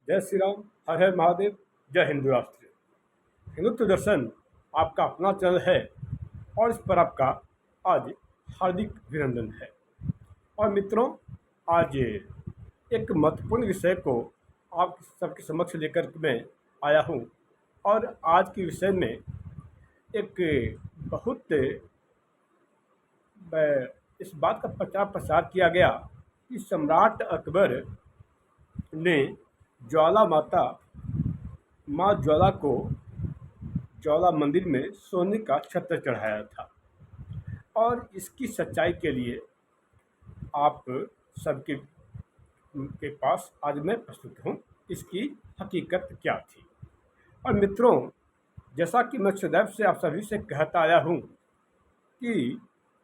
जय श्री राम। हर हर महादेव। जय हिंदू राष्ट्र। हिंदुत्व दर्शन आपका अपना चैनल है और इस पर आपका आज हार्दिक अभिनंदन है। और मित्रों, आज एक महत्वपूर्ण विषय को आप सबके समक्ष लेकर के मैं आया हूँ। और आज के विषय में एक बहुत इस बात का प्रचार प्रसार किया गया कि सम्राट अकबर ने ज्वाला माता माँ ज्वाला को ज्वाला मंदिर में सोने का छत्र चढ़ाया था। और इसकी सच्चाई के लिए आप सबके के पास आज मैं प्रस्तुत हूँ। इसकी हकीकत क्या थी। और मित्रों, जैसा कि मैं सदैव से आप सभी से कहता आया हूँ कि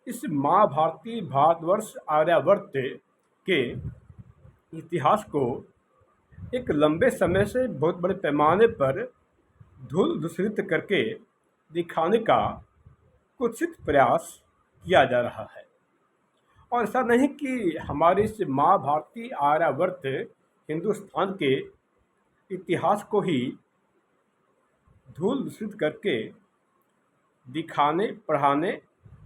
इस महाभारती भारतवर्ष आर्यावर्त के इतिहास को एक लंबे समय से बहुत बड़े पैमाने पर धूल दूषित करके दिखाने का कुत्सित प्रयास किया जा रहा है। और ऐसा नहीं कि हमारे इस महाभारती आर्यावर्त हिंदुस्तान के इतिहास को ही धूल दूषित करके दिखाने पढ़ाने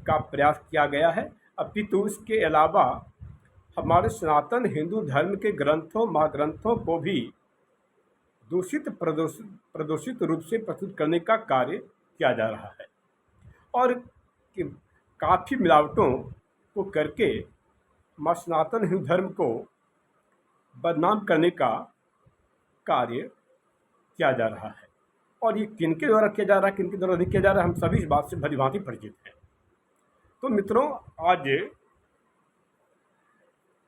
का प्रयास किया गया है, अपितु इसके अलावा हमारे सनातन हिंदू धर्म के ग्रंथों महाग्रंथों को भी दूषित प्रदूषित रूप से प्रस्तुत करने का कार्य किया जा रहा है। और काफ़ी मिलावटों को करके हमारे सनातन हिंदू धर्म को बदनाम करने का कार्य किया जा रहा है। और ये किनके द्वारा किया जा रहा है, किनके द्वारा नहीं किया जा रहा है, हम सभी इस बात से भलीभांति परिचित हैं। तो मित्रों,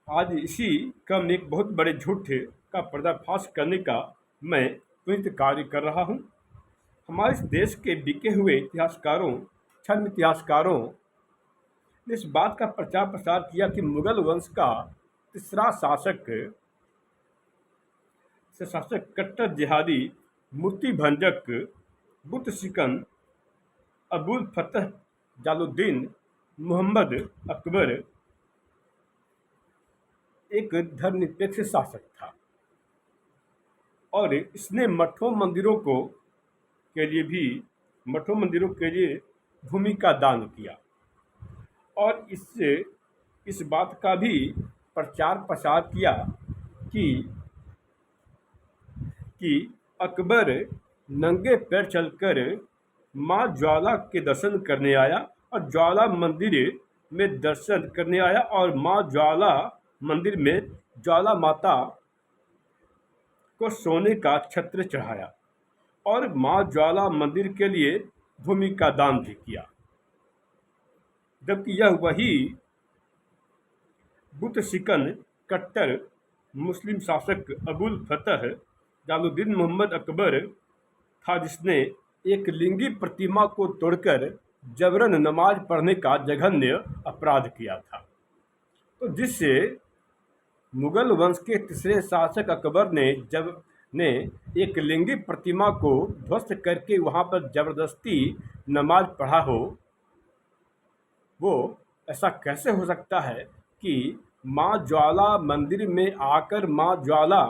आज इसी क्रम में एक बहुत बड़े झूठ का पर्दाफाश करने का मैं त्वरित कार्य कर रहा हूँ। हमारे इस देश के बिके हुए इतिहासकारों, छद्म इतिहासकारों ने इस बात का प्रचार प्रसार किया कि मुगल वंश का तीसरा शासक कट्टर जिहादी मूर्ति भंजक बुत सिकन अबुल फतह जालुद्दीन मोहम्मद अकबर एक धर्मनिरपेक्ष शासक था। और इसने मठों मंदिरों के लिए भूमि का दान किया। और इससे इस बात का भी प्रचार प्रसार किया कि अकबर नंगे पैर चलकर माँ ज्वाला के दर्शन करने आया और ज्वाला मंदिर में दर्शन करने आया और माँ ज्वाला मंदिर में ज्वाला माता को सोने का छत्र चढ़ाया और माँ ज्वाला मंदिर के लिए भूमि का दान भी किया। जबकि यह वही बुत सिकन कट्टर मुस्लिम शासक अबुल फतह जालुद्दीन मोहम्मद अकबर था जिसने एक लिंगी प्रतिमा को तोड़कर जबरन नमाज पढ़ने का जघन्य अपराध किया था। तो जिससे मुगल वंश के तीसरे शासक अकबर ने एक लिंगी प्रतिमा को ध्वस्त करके वहाँ पर जबरदस्ती नमाज पढ़ा हो, वो ऐसा कैसे हो सकता है कि माँ ज्वाला मंदिर में आकर माँ ज्वाला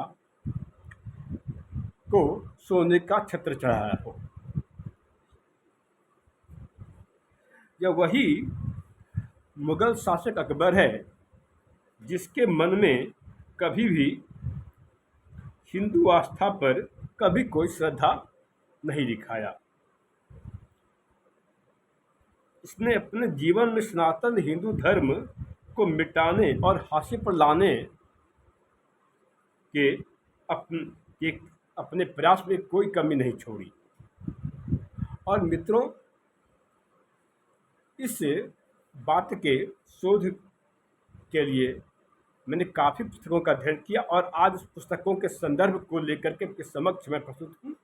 को सोने का छत्र चढ़ाया हो। यह वही मुगल शासक अकबर है जिसके मन में कभी भी हिंदू आस्था पर कभी कोई श्रद्धा नहीं दिखाया। इसने अपने जीवन में सनातन हिंदू धर्म को मिटाने और हाशिए पर लाने के अपने प्रयास में कोई कमी नहीं छोड़ी। और मित्रों, इस बात के शोध के लिए मैंने काफ़ी पुस्तकों का अध्ययन किया और आज उस पुस्तकों के संदर्भ को लेकर के आपके समक्ष मैं प्रस्तुत हूँ।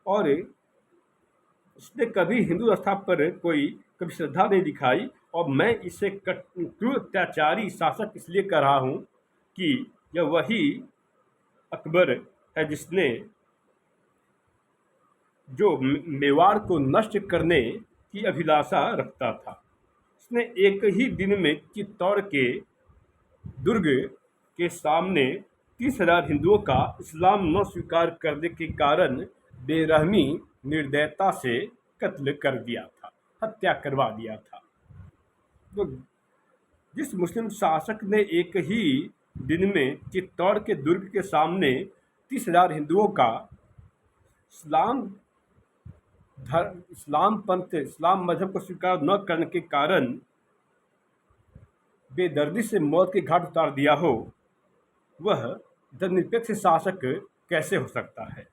और इसने कभी हिंदू आस्था पर कभी श्रद्धा नहीं दिखाई। और मैं इसे क्रूर अत्याचारी शासक इसलिए कह रहा हूँ कि यह वही अकबर है जिसने जो मेवाड़ को नष्ट करने की अभिलाषा रखता था। इसने एक ही दिन में चित्तौड़ के दुर्ग के सामने 30,000 हिंदुओं का इस्लाम न स्वीकार करने के कारण बेरहमी निर्दयता से कत्ल कर दिया था, हत्या करवा दिया था। तो जिस मुस्लिम शासक ने एक ही दिन में चित्तौड़ के दुर्ग के सामने 30,000 हिंदुओं का इस्लाम इस्लाम पंथ इस्लाम मजहब को स्वीकार न करने के कारण बेदर्दी से मौत के घाट उतार दिया हो, वह धर्मनिरपेक्ष शासक कैसे हो सकता है?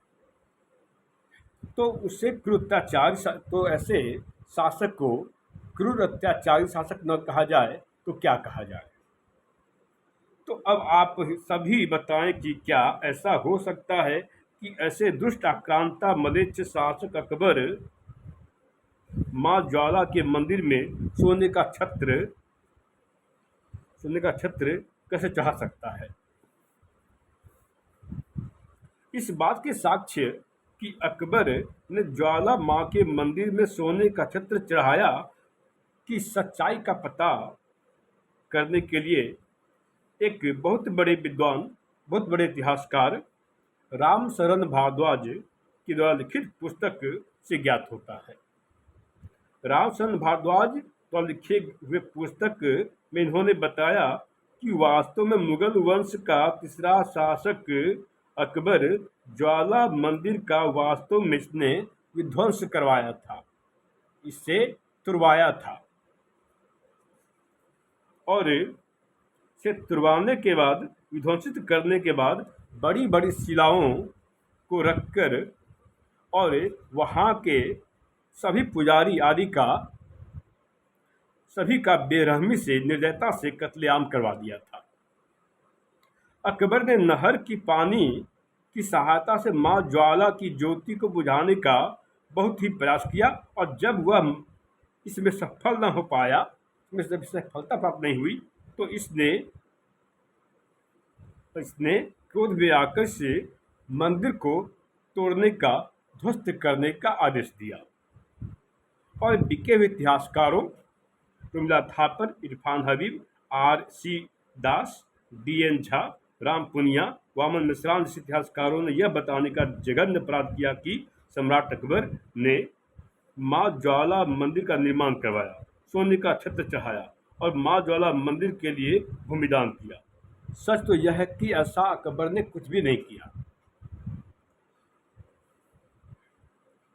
तो उससे क्रूर अत्याचारी तो ऐसे शासक को क्रूर अत्याचारी शासक न कहा जाए तो क्या कहा जाए? तो अब आप सभी बताएं कि क्या ऐसा हो सकता है कि ऐसे दुष्ट आक्रांता मलेच्छ शासक अकबर माँ ज्वाला के मंदिर में सोने का छत्र कैसे चढ़ा सकता है? इस बात के साक्ष्य कि अकबर ने ज्वाला माँ के मंदिर में सोने का छत्र चढ़ाया की सच्चाई का पता करने के लिए एक बहुत बड़े विद्वान, बहुत बड़े इतिहासकार राम शरण भारद्वाज के द्वारा लिखित पुस्तक से ज्ञात होता है। राम शरण भारद्वाज द्वारा लिखे हुए पुस्तक में इन्होंने बताया कि वास्तव में मुगल वंश का तीसरा शासक अकबर ज्वाला मंदिर का वास्तव में इसने विध्वंस करवाया था, इससे तुड़वाया था और से तुड़वाने के बाद, विध्वंसित करने के बाद बड़ी बड़ी शिलाओं को रखकर और वहाँ के सभी पुजारी आदि का सभी का बेरहमी से निर्दयता से कत्लेआम करवा दिया था। अकबर ने नहर की पानी की सहायता से माँ ज्वाला की ज्योति को बुझाने का बहुत ही प्रयास किया और जब वह इसमें सफल न हो पाया, इसमें जब सफलता प्राप्त नहीं हुई तो इसने क्रोध में आकर से मंदिर को तोड़ने का, ध्वस्त करने का आदेश दिया। और बिके हुए इतिहासकारों प्रमिला थापर, इरफान हबीब, R.C. दास, D.N. झा, राम पुनिया, वामन मिश्रान जैसे इतिहासकारों ने यह बताने का जघन्य अपराध किया कि सम्राट अकबर ने माँ ज्वाला मंदिर का निर्माण करवाया, सोने का छत्र चढ़ाया और माँ ज्वाला मंदिर के लिए भूमिदान किया। सच तो यह है कि ऐसा अकबर ने कुछ भी नहीं किया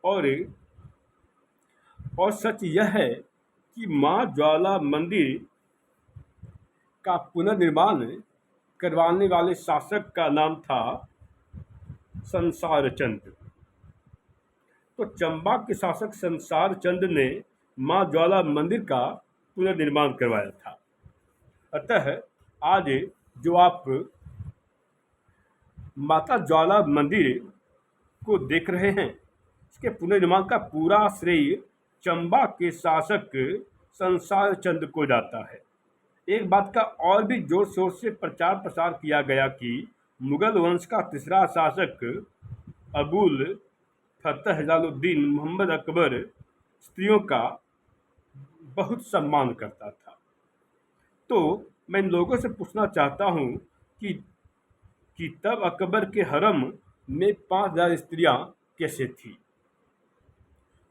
और सच यह है कि माँ ज्वाला मंदिर का पुनर्निर्माण करवाने वाले शासक का नाम था संसार चंद। तो चंबा के शासक संसार चंद ने माँ ज्वाला मंदिर का पुनर्निर्माण करवाया था। अतः आज जो आप माता ज्वाला मंदिर को देख रहे हैं, इसके पुनर्निर्माण का पूरा श्रेय चंबा के शासक संसार चंद को जाता है। एक बात का और भी जोर शोर से प्रचार प्रसार किया गया कि मुगल वंश का तीसरा शासक अबुल फतह जलालुद्दीन मोहम्मद अकबर स्त्रियों का बहुत सम्मान करता था। तो मैं इन लोगों से पूछना चाहता हूँ कि तब अकबर के हरम में 5,000 स्त्रियां कैसे थी?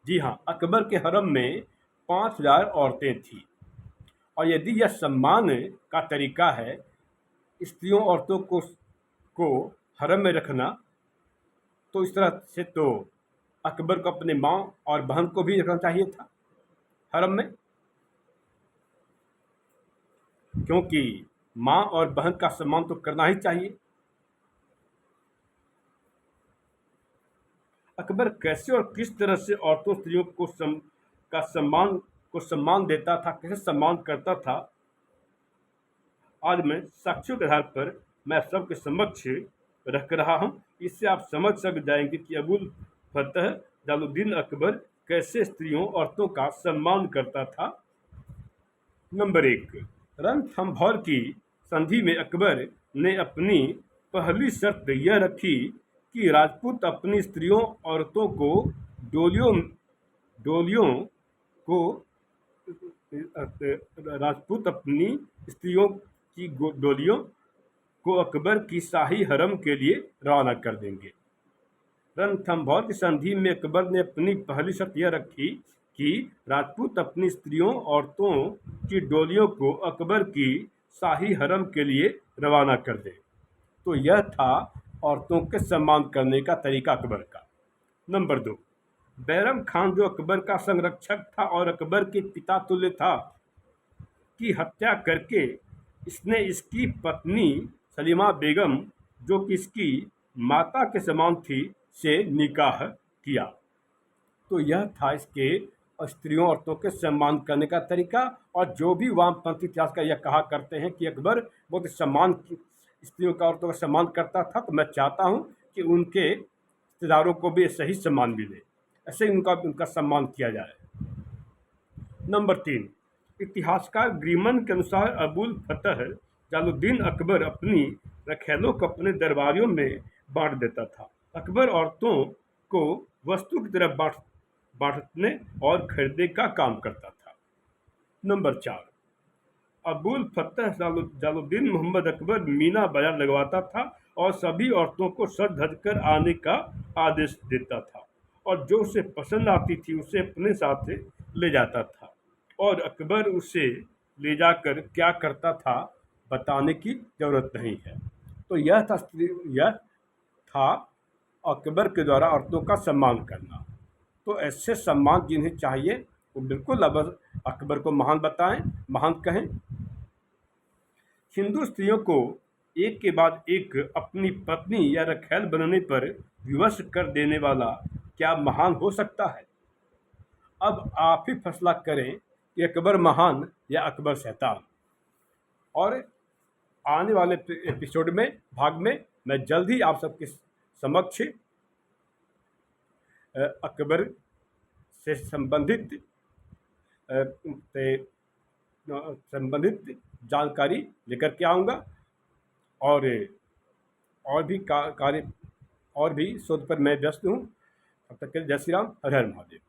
जी हाँ, अकबर के हरम में 5,000 औरतें थीं। और यदि यह सम्मान का तरीका है स्त्रियों औरतों को हरम में रखना, तो इस तरह से तो अकबर को अपने माँ और बहन को भी रखना चाहिए था हरम में, क्योंकि माँ और बहन का सम्मान तो करना ही चाहिए। अकबर कैसे और किस तरह से औरतों स्त्रियों को सम्मान देता था, कैसे सम्मान करता था, आज मैं साक्ष्यों के आधार पर मैं सबके समक्ष रख रहा हूँ। इससे आप समझ सक जाएंगे कि अबुल फतह जलालुद्दीन अकबर कैसे स्त्रियों औरतों का सम्मान करता था। नंबर 1, रणथंभौर की संधि में अकबर ने अपनी पहली शर्त यह रखी कि राजपूत अपनी स्त्रियों औरतों को डोलियों को राजपूत अपनी स्त्रियों की डोलियों को अकबर की शाही हरम के लिए रवाना कर देंगे। रणथंभौर की संधि में अकबर ने अपनी पहली शर्त यह रखी कि राजपूत अपनी स्त्रियों औरतों की डोलियों को अकबर की शाही हरम के लिए रवाना कर दे। तो यह था औरतों के सम्मान करने का तरीका अकबर का। नंबर 2, बैरम खान जो अकबर का संरक्षक था और अकबर के पिता तुल्य था, की हत्या करके इसने इसकी पत्नी सलीमा बेगम, जो कि इसकी माता के समान थी, से निकाह किया। तो यह था इसके स्त्रियों औरतों के सम्मान करने का तरीका। और जो भी वामपंथी इतिहासकार यह कहा करते हैं कि अकबर बहुत सम्मान स्त्रियों का औरतों का सम्मान करता था, तो मैं चाहता हूँ कि उनके रिश्तेदारों को भी ऐसा ही सम्मान मिले, ऐसे ही उनका सम्मान किया जाए। नंबर 3, इतिहासकार ग्रीमन के अनुसार अबुल फतह जलालुद्दीन अकबर अपनी रखैलों को अपने दरबारियों में बांट देता था। अकबर औरतों को वस्तु की तरह बांटने और खरीदने का काम करता था। नंबर 4, अबुल फतह जलालुद्दीन मोहम्मद अकबर मीना बाजार लगवाता था और सभी औरतों को सज धज कर आने का आदेश देता था, और जो उसे पसंद आती थी उसे अपने साथ ले जाता था, और अकबर उसे ले जाकर क्या करता था बताने की जरूरत नहीं है। तो यह था अकबर के द्वारा औरतों का सम्मान करना। तो ऐसे सम्मान जिन्हें चाहिए वो बिल्कुल अब अकबर को महान बताएं, महान कहें। हिंदू स्त्रियों को एक के बाद एक अपनी पत्नी या रखैल बनने पर विवश कर देने वाला क्या महान हो सकता है? अब आप ही फैसला करें कि अकबर महान या अकबर शैतान। और आने वाले एपिसोड में भाग में मैं जल्द ही आप सबके समक्ष अकबर से संबंधित जानकारी लेकर के आऊँगा, और भी कार्य और भी शोध पर मैं व्यस्त हूँ। तब तक के लिए जय श्री राम, हर हर महादेव।